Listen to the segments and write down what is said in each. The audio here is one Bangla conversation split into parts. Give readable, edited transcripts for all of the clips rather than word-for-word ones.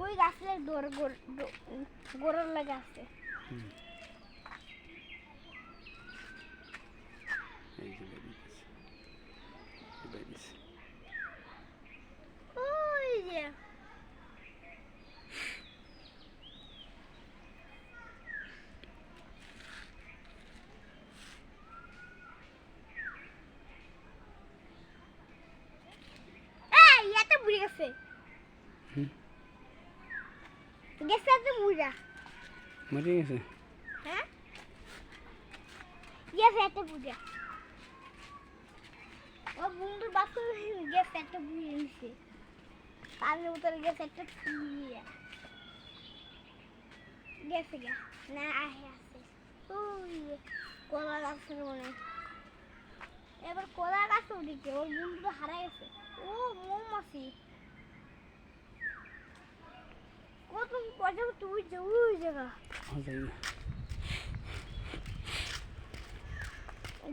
ওই গাছের গোড়ার লাগা আছে। এই যে বেরিয়েছে। ওই যে ইয়াতে বুড়ি গেছে। গেছে তো বুড়া। মরে গেছে। হ্যাঁ গেছে একটা বুড়া। ও বন্ধু বাসু গেছে একটা বুড়ি নিছে। পানির উতরে গেছে একটা বুড়িয়া। গেছে গা না আহে আছে। ওই কলা গাছের মনে। এবার কলা গাছ ওদিকে ওর বন্ধু তো হারা গেছে। ও মৌমাছি কত পর্যন্ত তুই যে ওই জায়গা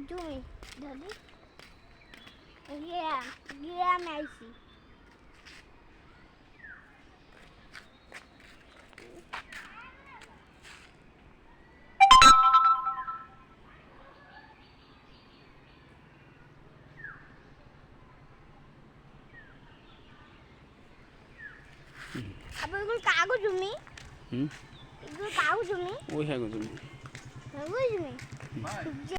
জমি দাদি গ্রামে আইছি। আবার এগুলো কাগজ জমি। এগুলো কাগজ জমি। ওই হ্যাঁ জমি। কাগজ জমি।